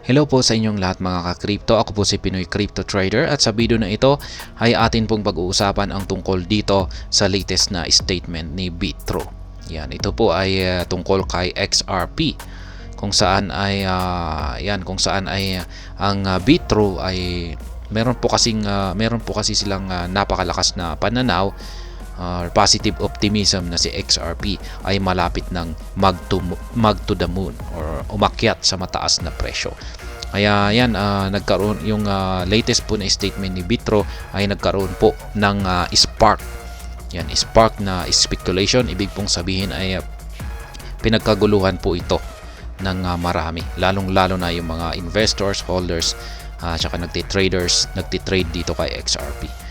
Hello po sa inyong lahat mga ka-crypto. Ako po si Pinoy Crypto Trader at sa video na ito ay atin pong pag-uusapan ang tungkol dito sa latest na statement ni Bitro. Yan, ito po ay tungkol kay XRP kung saan ay ang Bitro ay meron po kasi silang napakalakas na pananaw positive optimism na si XRP ay malapit ng mag to the moon or umakyat sa mataas na presyo. Kaya yan, nagkaroon yung latest po na statement ni Bitro ay nagkaroon po ng spark. Yan, spark na speculation. Ibig pong sabihin ay pinagkaguluhan po ito ng marami. Lalong-lalo na yung mga investors, holders, tsaka nagtitrade dito kay XRP.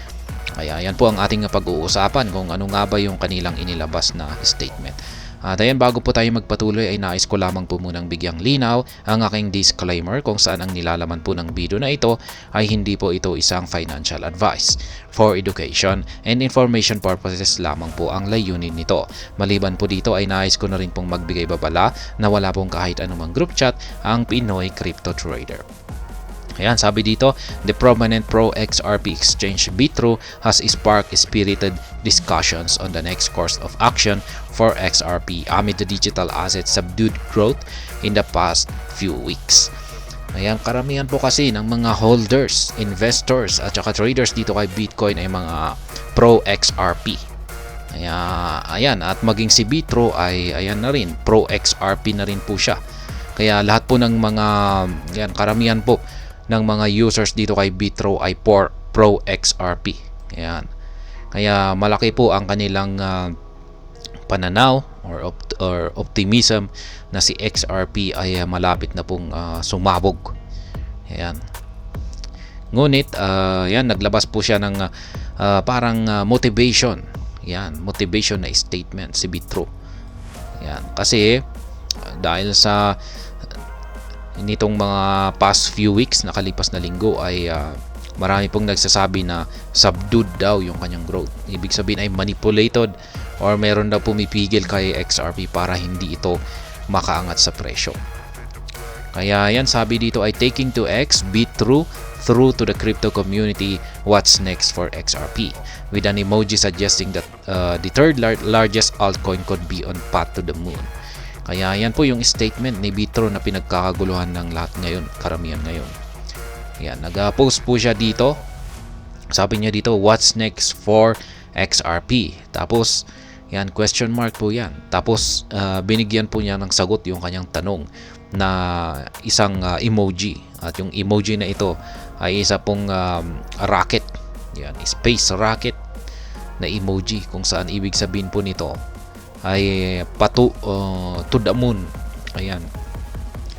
Kaya yan po ang ating pag-uusapan kung ano nga ba yung kanilang inilabas na statement. At ayan, bago po tayo magpatuloy ay nais ko lamang po munang bigyang linaw ang aking disclaimer kung saan ang nilalaman po ng video na ito ay hindi po ito isang financial advice. For education and information purposes lamang po ang layunin nito. Maliban po dito ay nais ko na rin pong magbigay babala na wala pong kahit anumang group chat ang Pinoy Crypto Trader. Ayan, sabi dito, the prominent pro-XRP exchange Bitro has sparked spirited discussions on the next course of action for XRP amid the digital asset subdued growth in the past few weeks. Ayan, karamihan po kasi ng mga holders, investors at saka traders dito kay Bitcoin ay mga pro-XRP. Ayan, at maging si Bitro ay ayan na rin, pro-XRP na rin po siya. Kaya lahat po ng mga ayan, karamihan po ng mga users dito kay Bitro ay pro XRP. Ayan. Kaya malaki po ang kanilang pananaw or optimism na si XRP ay malapit na pong sumabog. Ayan. Ngunit yan, naglabas po siya ng parang motivation. Yan, motivation na statement si Bitro. Yan, kasi dahil sa nitong mga past few weeks, nakalipas na linggo ay marami pong nagsasabi na subdued daw yung kanyang growth. Ibig sabihin ay manipulated or meron daw pumipigil kay XRP para hindi ito makaangat sa presyo. Kaya yan, sabi dito ay taking to X, Bitro through to the crypto community what's next for XRP with an emoji suggesting that the third largest altcoin could be on path to the moon. Kaya yan po yung statement ni Bitro na pinagkakaguluhan ng lahat ngayon, karamihan ngayon. Yan, nag-post po siya dito. Sabi niya dito, what's next for XRP? Tapos, yan, question mark po yan. Tapos, binigyan po niya ng sagot yung kanyang tanong na isang emoji. At yung emoji na ito ay isa pong rocket. Yan, space rocket na emoji kung saan ibig sabihin po nito ay to the moon. Ayan,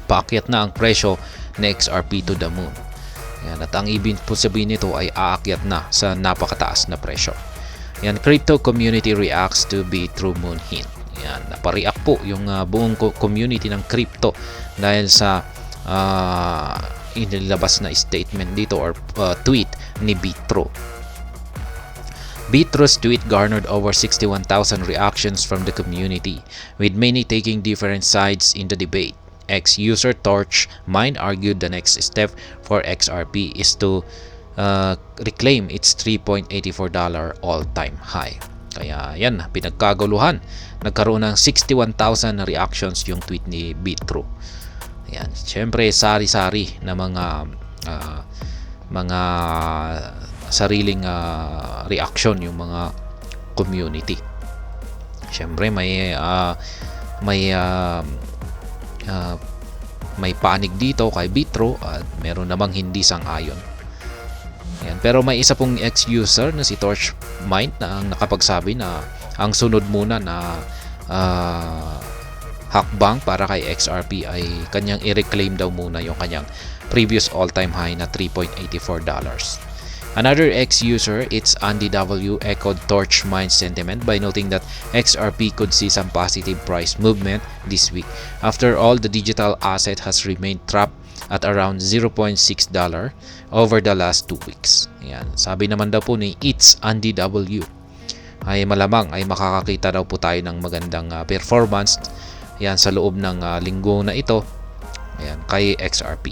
paakyat na ang presyo ng XRP to the moon. Ayan, at ang ibig po sabihin nito ay aakyat na sa napakataas na presyo. Ayan, crypto community reacts to Bitro moon hint. Ayan, napareact po yung buong community ng crypto dahil sa inilabas na statement dito or tweet ni Bitro. Bitro's tweet garnered over 61,000 reactions from the community, with many taking different sides in the debate. Ex-user Torchmind argued the next step for XRP is to reclaim its $3.84 all-time high. Kaya yan, pinagkaguluhan. Nagkaroon ng 61,000 reactions yung tweet ni Bitro. Ayan, syempre sari-sari na mga sariling reaction yung mga community. Siyempre may panig dito kay Bitro at meron namang hindi sang-ayon. Ayan, pero may isa pong ex-user na si Torchmind na ang nakapagsabi na ang sunod muna na hakbang para kay XRP ay kanyang i-reclaim daw muna yung kanyang previous all-time high na $3.84. Another ex-user, it's Andy W, echoed Torchmind's sentiment by noting that XRP could see some positive price movement this week. After all, the digital asset has remained trapped at around $0.6 over the last 2 weeks. Ayan, sabi naman daw po ni It's Andy W ay malamang ay makakakita daw po tayo ng magandang performance yan sa loob ng linggo na ito. Ayan, kay XRP.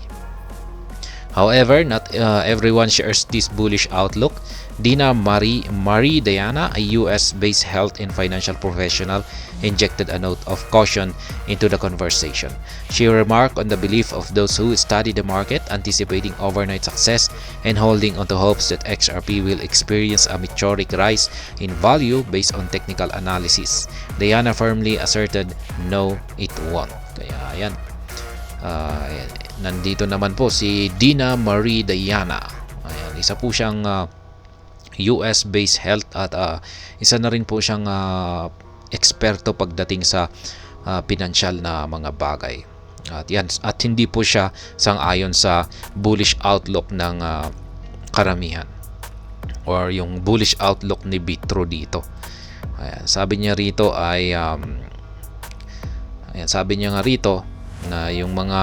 However, not everyone shares this bullish outlook. Dina Marie Diana, a US-based health and financial professional, injected a note of caution into the conversation. She remarked on the belief of those who study the market, anticipating overnight success and holding onto hopes that XRP will experience a meteoric rise in value based on technical analysis. Diana firmly asserted, no, it won't. Kaya ayan. Nandito naman po si Dina Marie Diana. Ayan, isa po siyang US-based health at isa na rin po siyang eksperto pagdating sa pinansyal na mga bagay. At hindi po siya sang-ayon sa bullish outlook ng karamihan or yung bullish outlook ni Bitro dito. Ayan, sabi niya rito ay sabi niya nga rito na yung mga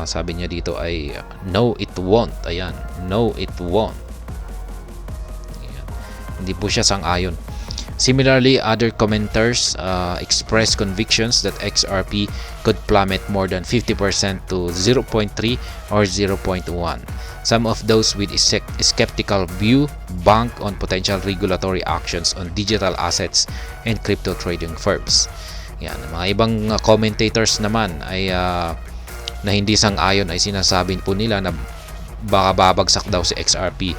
sabi niya dito ay no, it won't. Ayan, no, it won't. Ayan. Hindi po siya sang-ayon. Similarly, other commenters expressed convictions that XRP could plummet more than 50% to 0.3 or 0.1. Some of those with a skeptical view bank on potential regulatory actions on digital assets and crypto trading firms. Yan, mga ibang commentators naman ay na hindi sang-ayon ay sinasabi po nila na baka babagsak daw si XRP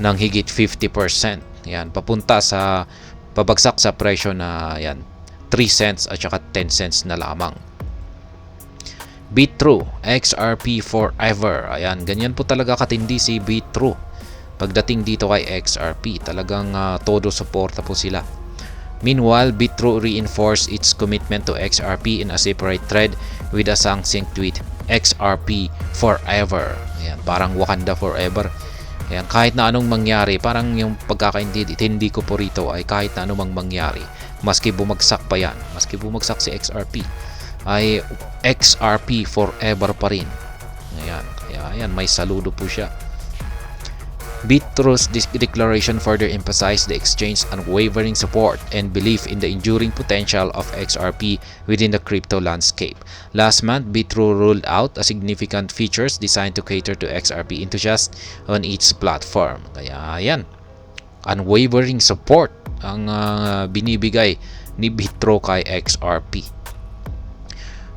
ng higit 50%. Yan, pabagsak sa presyo na yan 3 cents at saka 10 cents na lamang. Bitro, XRP forever. Ayan, ganyan po talaga katindi si Bitro. Pagdating dito kay XRP, talagang todo suporta po sila. Meanwhile, Bitro reinforced its commitment to XRP in a separate thread with a succinct tweet, XRP forever. Ayan, parang Wakanda forever. Ayan, kahit na anong mangyari, parang yung pagkakaintindi ko po rito ay kahit na anong mangyari, maski bumagsak pa yan, maski bumagsak si XRP, ay XRP forever pa rin. Ayan, kaya ayan, may saludo po siya. Bitro's declaration further emphasized the exchange's unwavering support and belief in the enduring potential of XRP within the crypto landscape. Last month, Bitro rolled out a significant features designed to cater to XRP enthusiasts on its platform. Kaya yan, unwavering support ang binibigay ni Bitro kay XRP.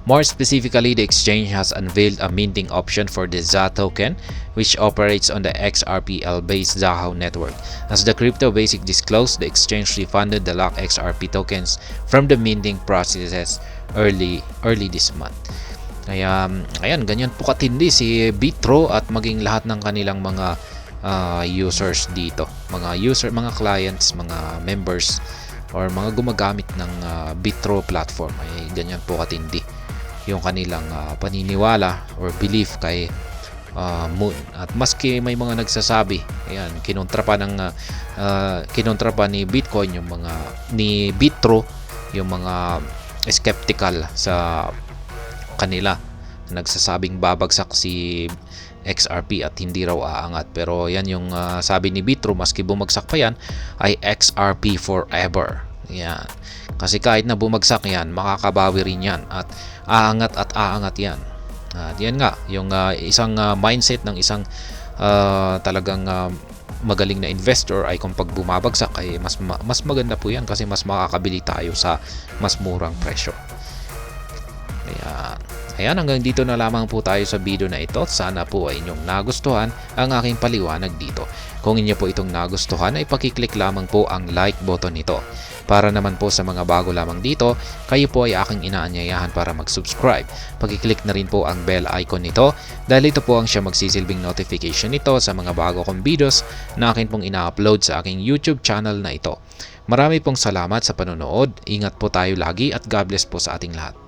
More specifically, the exchange has unveiled a minting option for the ZA token, which operates on the XRPL-based Zahao network. As the Crypto Basic disclosed, the exchange refunded the locked XRP tokens from the minting processes early this month. Kaya, ayan, ganyan po katindi si Bitro at maging lahat ng kanilang mga users dito. Mga clients, mga members, or mga gumagamit ng Bitro platform ay ganyan po katindi yung kanilang paniniwala or belief kay Moon. At maski may mga nagsasabi, ayan, kinontra pa ni Bitcoin yung mga ni Bitro, yung mga skeptical sa kanila, nagsasabing babagsak si XRP at hindi raw aangat. Pero yan yung sabi ni Bitro, maski bumagsak pa yan ay XRP forever. Yan. Kasi kahit na bumagsak yan, makakabawi rin yan at aangat yan. At yan nga, yung isang mindset ng isang talagang magaling na investor ay kung pag bumabagsak ay mas maganda po yan kasi mas makakabili tayo sa mas murang presyo. Ayan, hanggang dito na lamang po tayo sa video na ito. Sana po ay inyong nagustuhan ang aking paliwanag dito. Kung inyo po itong nagustuhan ay pakiclick lamang po ang like button nito. Para naman po sa mga bago lamang dito, kayo po ay aking inaanyayahan para mag-subscribe. Pakiclick na rin po ang bell icon nito dahil ito po ang siya magsisilbing notification nito sa mga bago kong videos na akin pong ina-upload sa aking YouTube channel na ito. Marami pong salamat sa panonood. Ingat po tayo lagi at God bless po sa ating lahat.